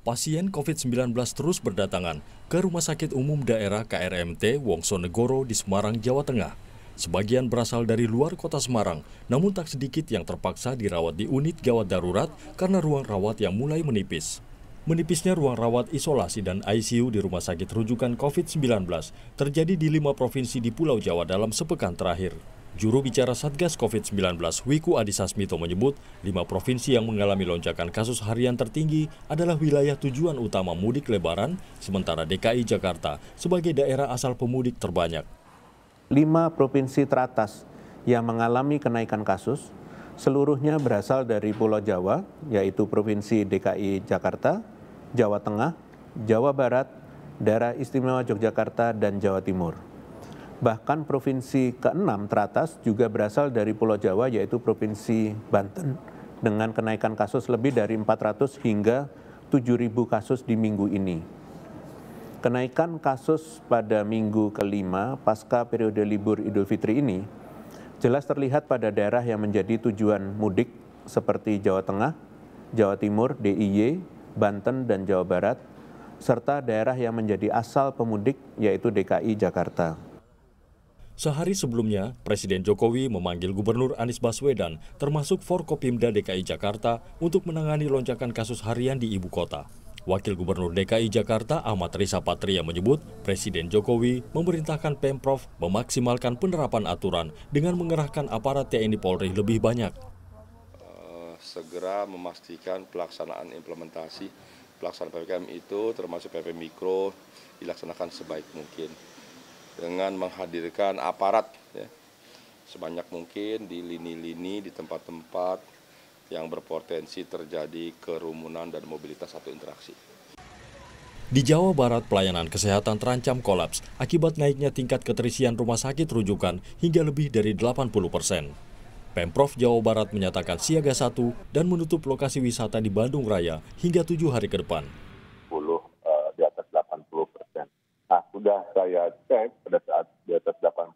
Pasien COVID-19 terus berdatangan ke Rumah Sakit Umum Daerah KRMT Wongsonegoro di Semarang, Jawa Tengah. Sebagian berasal dari luar kota Semarang, namun tak sedikit yang terpaksa dirawat di unit gawat darurat karena ruang rawat yang mulai menipis. Menipisnya ruang rawat isolasi dan ICU di Rumah Sakit Rujukan COVID-19 terjadi di 5 provinsi di Pulau Jawa dalam sepekan terakhir. Juru bicara Satgas COVID-19 Wiku Adhisa Smito menyebut 5 provinsi yang mengalami lonjakan kasus harian tertinggi adalah wilayah tujuan utama mudik lebaran, sementara DKI Jakarta sebagai daerah asal pemudik terbanyak. 5 provinsi teratas yang mengalami kenaikan kasus, seluruhnya berasal dari Pulau Jawa, yaitu Provinsi DKI Jakarta, Jawa Tengah, Jawa Barat, Daerah Istimewa Yogyakarta, dan Jawa Timur. Bahkan provinsi ke-6 teratas juga berasal dari Pulau Jawa, yaitu Provinsi Banten, dengan kenaikan kasus lebih dari 400 hingga 7.000 kasus di minggu ini. Kenaikan kasus pada minggu ke-5 pasca periode libur Idul Fitri ini jelas terlihat pada daerah yang menjadi tujuan mudik seperti Jawa Tengah, Jawa Timur, DIY, Banten, dan Jawa Barat, serta daerah yang menjadi asal pemudik yaitu DKI Jakarta. Sehari sebelumnya, Presiden Jokowi memanggil Gubernur Anies Baswedan termasuk Forkopimda DKI Jakarta untuk menangani lonjakan kasus harian di ibu kota. Wakil Gubernur DKI Jakarta Ahmad Riza Patria menyebut Presiden Jokowi memerintahkan Pemprov memaksimalkan penerapan aturan dengan mengerahkan aparat TNI Polri lebih banyak. Segera memastikan pelaksanaan implementasi pelaksanaan PPKM itu termasuk PP Mikro dilaksanakan sebaik mungkin dengan menghadirkan aparat sebanyak mungkin di lini-lini, di tempat-tempat yang berpotensi terjadi kerumunan dan mobilitas atau interaksi. Di Jawa Barat, pelayanan kesehatan terancam kolaps akibat naiknya tingkat keterisian rumah sakit rujukan hingga lebih dari 80%. Pemprov Jawa Barat menyatakan siaga 1 dan menutup lokasi wisata di Bandung Raya hingga 7 hari ke depan. Di atas 80%. Nah, sudah saya cek pada saat di atas 80%,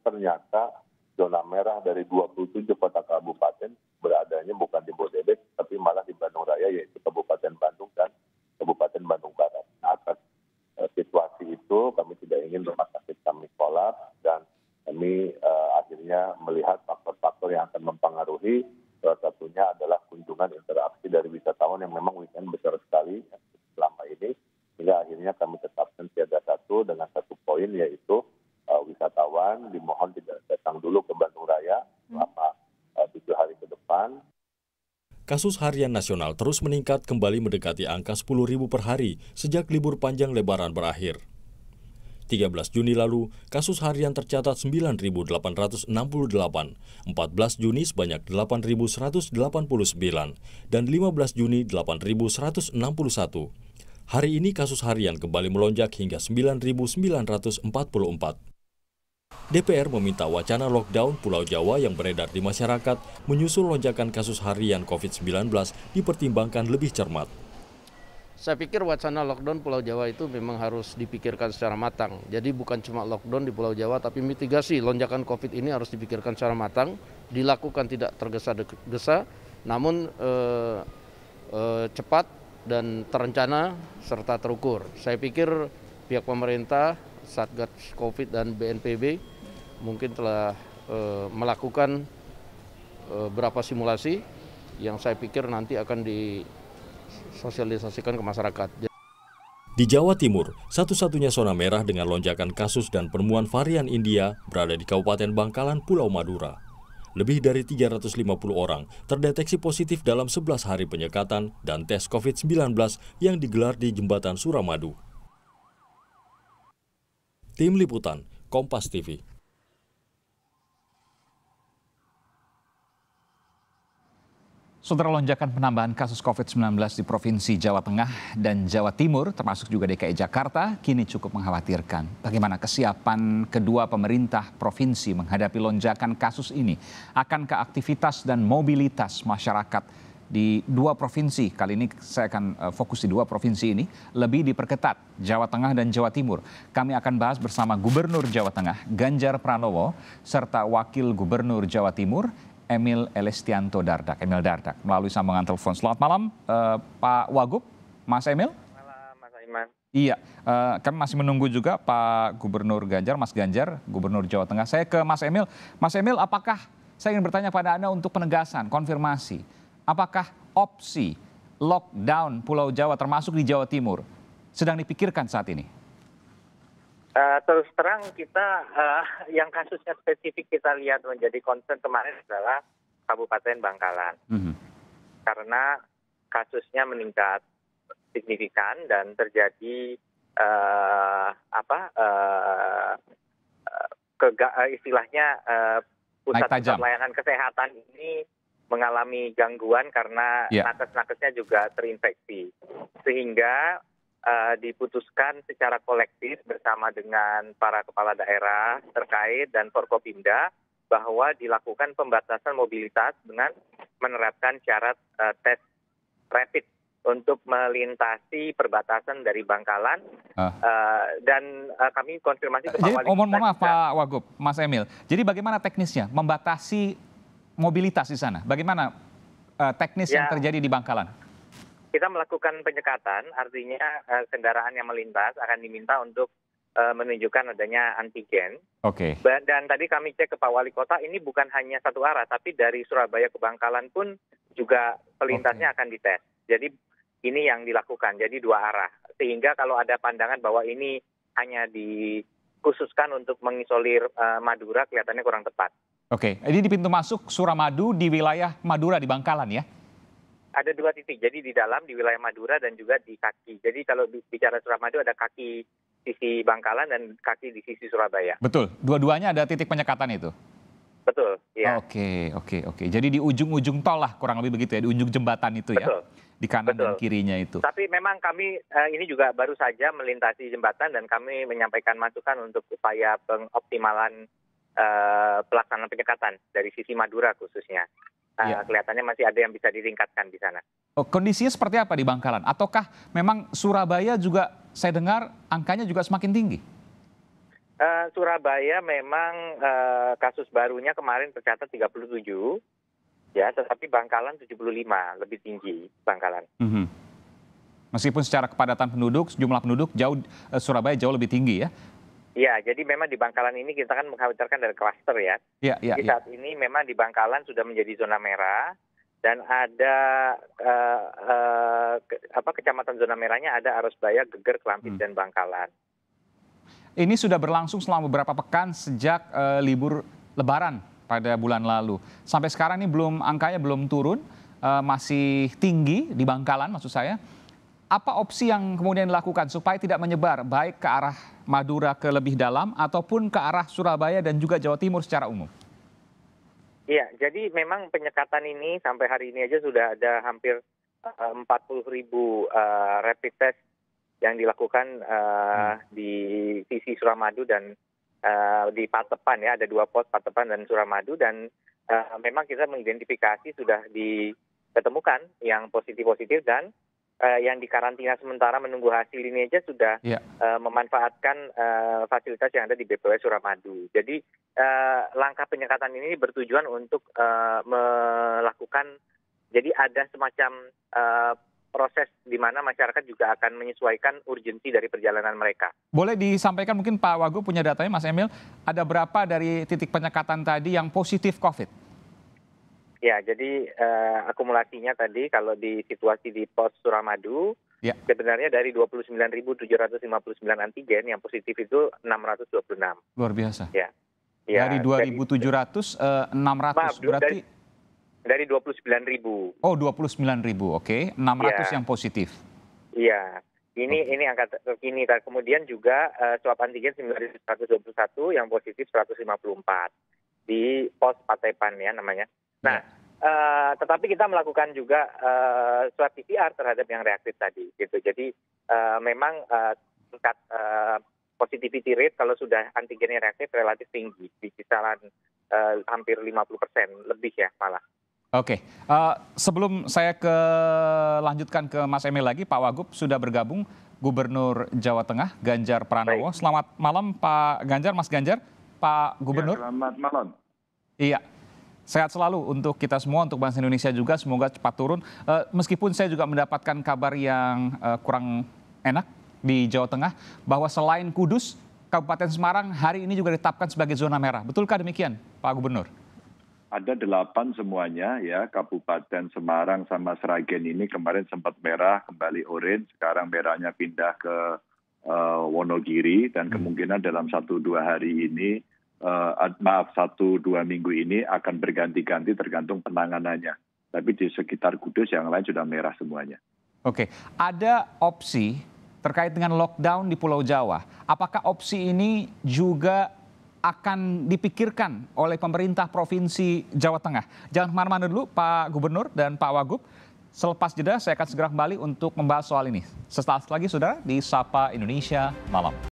ternyata zona merah dari 27 kota kabupaten beradanya bukan di Bodebek, tapi malah di Bandung Raya, yaitu Kabupaten Bandung dan Kabupaten Bandung Barat. Nah, atas situasi itu kami tidak ingin rumah sakit kami kolaps dan kami akhirnya melihat faktor-faktor yang akan mempengaruhi. Salah satunya adalah kunjungan interaksi dari wisatawan yang memang weekend besar sekali selama ini. Hingga akhirnya kami tetapkan siaga 1 dengan 1 poin, yaitu wisatawan dimohon tidak datang dulu ke Bandung Raya selama 7 hari ke depan. Kasus harian nasional terus meningkat kembali mendekati angka 10.000 per hari sejak libur panjang Lebaran berakhir. 13 Juni lalu, kasus harian tercatat 9.868, 14 Juni sebanyak 8.189, dan 15 Juni 8.161. Hari ini kasus harian kembali melonjak hingga 9.944. DPR meminta wacana lockdown Pulau Jawa yang beredar di masyarakat menyusul lonjakan kasus harian COVID-19 dipertimbangkan lebih cermat. Saya pikir wacana lockdown Pulau Jawa itu memang harus dipikirkan secara matang. Jadi bukan cuma lockdown di Pulau Jawa, tapi mitigasi lonjakan COVID ini harus dipikirkan secara matang, dilakukan tidak tergesa-gesa, namun cepat dan terencana serta terukur. Saya pikir pihak pemerintah, Satgas COVID dan BNPB mungkin telah melakukan beberapa simulasi yang saya pikir nanti akan disosialisasikan ke masyarakat. Di Jawa Timur, satu-satunya zona merah dengan lonjakan kasus dan penemuan varian India berada di Kabupaten Bangkalan, Pulau Madura. Lebih dari 350 orang terdeteksi positif dalam 11 hari penyekatan dan tes COVID-19 yang digelar di Jembatan Suramadu. Tim Liputan, Kompas TV. Saudara, lonjakan penambahan kasus COVID-19 di Provinsi Jawa Tengah dan Jawa Timur, termasuk juga DKI Jakarta, kini cukup mengkhawatirkan. Bagaimana kesiapan kedua pemerintah provinsi menghadapi lonjakan kasus ini? Akankah aktivitas dan mobilitas masyarakat di dua provinsi, kali ini saya akan fokus di dua provinsi ini, lebih diperketat, Jawa Tengah dan Jawa Timur? Kami akan bahas bersama Gubernur Jawa Tengah, Ganjar Pranowo, serta Wakil Gubernur Jawa Timur, Emil Elestianto Dardak, melalui sambungan telepon. Selamat malam, Pak Wagub. Mas Emil? Malam, Mas Aiman. Iya, kami masih menunggu juga Pak Gubernur Ganjar, Mas Ganjar, Gubernur Jawa Tengah. Saya ke Mas Emil. Mas Emil, apakah saya ingin bertanya pada Anda untuk penegasan, konfirmasi. Apakah opsi lockdown Pulau Jawa termasuk di Jawa Timur sedang dipikirkan saat ini? Terus terang kita yang kasusnya spesifik kita lihat menjadi concern kemarin adalah Kabupaten Bangkalan. Karena kasusnya meningkat signifikan dan terjadi istilahnya pusat pelayanan kesehatan ini mengalami gangguan karena nakes-nakesnya juga terinfeksi, sehingga diputuskan secara kolektif bersama dengan para kepala daerah terkait dan Forkopimda bahwa dilakukan pembatasan mobilitas dengan menerapkan syarat tes rapid untuk melintasi perbatasan dari Bangkalan dan kami konfirmasi ke Pak Wali. Mohon maaf Pak Wagub, Mas Emil. Jadi bagaimana teknisnya membatasi mobilitas di sana? Bagaimana teknis yang terjadi di Bangkalan? Kita melakukan penyekatan, artinya kendaraan yang melintas akan diminta untuk menunjukkan adanya antigen. Oke. Dan tadi kami cek ke Pak Wali Kota, ini bukan hanya satu arah, tapi dari Surabaya ke Bangkalan pun juga pelintasnya akan dites. Jadi ini yang dilakukan, jadi dua arah. Sehingga kalau ada pandangan bahwa ini hanya dikhususkan untuk mengisolir Madura, kelihatannya kurang tepat. Oke, ini di pintu masuk Suramadu di wilayah Madura di Bangkalan ya? Ada dua titik, jadi di dalam di wilayah Madura dan juga di kaki. Jadi kalau bicara Suramadu ada kaki sisi Bangkalan dan kaki di sisi Surabaya. Betul, dua-duanya ada titik penyekatan itu? Betul, ya. Oke. Jadi di ujung-ujung tol lah kurang lebih begitu ya, di ujung jembatan itu ya? Betul. Di kanan dan kirinya itu. Tapi memang kami ini juga baru saja melintasi jembatan dan kami menyampaikan masukan untuk upaya pengoptimalan pelaksanaan penyekatan dari sisi Madura khususnya. Kelihatannya masih ada yang bisa ditingkatkan di sana. Kondisinya seperti apa di Bangkalan? Ataukah memang Surabaya juga saya dengar angkanya juga semakin tinggi? Surabaya memang kasus barunya kemarin tercatat 37. Ya, tetapi Bangkalan 75, lebih tinggi Bangkalan. Meskipun secara kepadatan penduduk, jumlah penduduk Surabaya jauh lebih tinggi ya? Iya, jadi memang di Bangkalan ini kita kan mengkhawatirkan dari klaster ya. Jadi saat ini memang di Bangkalan sudah menjadi zona merah dan ada kecamatan zona merahnya ada Arosbaya, Geger, Kelampis dan Bangkalan. Ini sudah berlangsung selama beberapa pekan sejak libur Lebaran pada bulan lalu. Sampai sekarang ini angkanya belum turun, masih tinggi di Bangkalan maksud saya. Apa opsi yang kemudian dilakukan supaya tidak menyebar baik ke arah Madura ke lebih dalam ataupun ke arah Surabaya dan juga Jawa Timur secara umum? Iya, jadi memang penyekatan ini sampai hari ini aja sudah ada hampir 40.000 rapid test yang dilakukan di sisi Suramadu dan di Patepan ya, ada dua pos Patepan dan Suramadu dan memang kita mengidentifikasi sudah diketemukan yang positif dan yang dikarantina sementara menunggu hasil ini aja sudah memanfaatkan fasilitas yang ada di BPW Suramadu. Jadi langkah penyekatan ini bertujuan untuk melakukan, jadi ada semacam proses di mana masyarakat juga akan menyesuaikan urgensi dari perjalanan mereka. Boleh disampaikan mungkin Pak Wagub punya datanya Mas Emil, ada berapa dari titik penyekatan tadi yang positif COVID? Ya, jadi akumulasinya tadi kalau di situasi di pos Suramadu, sebenarnya dari 29.759 antigen yang positif itu 626. Luar biasa. Ya. Dari 2.700, 600 berarti? Dari 29.000. Oh, 29.000, oke. 600 yang positif. Iya. Ini angka terkini. Kemudian juga swab antigen 921 yang positif 154 di pos Patepan ya namanya. Nah, tetapi kita melakukan juga swab PCR terhadap yang reaktif tadi, gitu. Jadi memang tingkat positivity rate kalau sudah antigennya reaktif relatif tinggi, di kisaran hampir 50% lebih ya malah. Oke, sebelum saya lanjutkan ke Mas Emil lagi, Pak Wagub sudah bergabung Gubernur Jawa Tengah Ganjar Pranowo. Baik. Selamat malam Pak Ganjar, Mas Ganjar, Pak Gubernur. Ya, selamat malam. Iya. Sehat selalu untuk kita semua, untuk bangsa Indonesia juga, semoga cepat turun. Meskipun saya juga mendapatkan kabar yang kurang enak di Jawa Tengah, bahwa selain Kudus, Kabupaten Semarang hari ini juga ditetapkan sebagai zona merah. Betulkah demikian, Pak Gubernur? Ada 8 semuanya ya, Kabupaten Semarang sama Sragen ini kemarin sempat merah, kembali orange, sekarang merahnya pindah ke Wonogiri, dan kemungkinan dalam 1-2 hari ini, 1-2 minggu ini akan berganti-ganti tergantung penanganannya. Tapi di sekitar Kudus yang lain sudah merah semuanya. Oke, ada opsi terkait dengan lockdown di Pulau Jawa. Apakah opsi ini juga akan dipikirkan oleh pemerintah Provinsi Jawa Tengah? Jangan kemana-mana dulu Pak Gubernur dan Pak Wagub. Selepas jeda saya akan segera kembali untuk membahas soal ini. Sesaat lagi saudara di Sapa Indonesia Malam.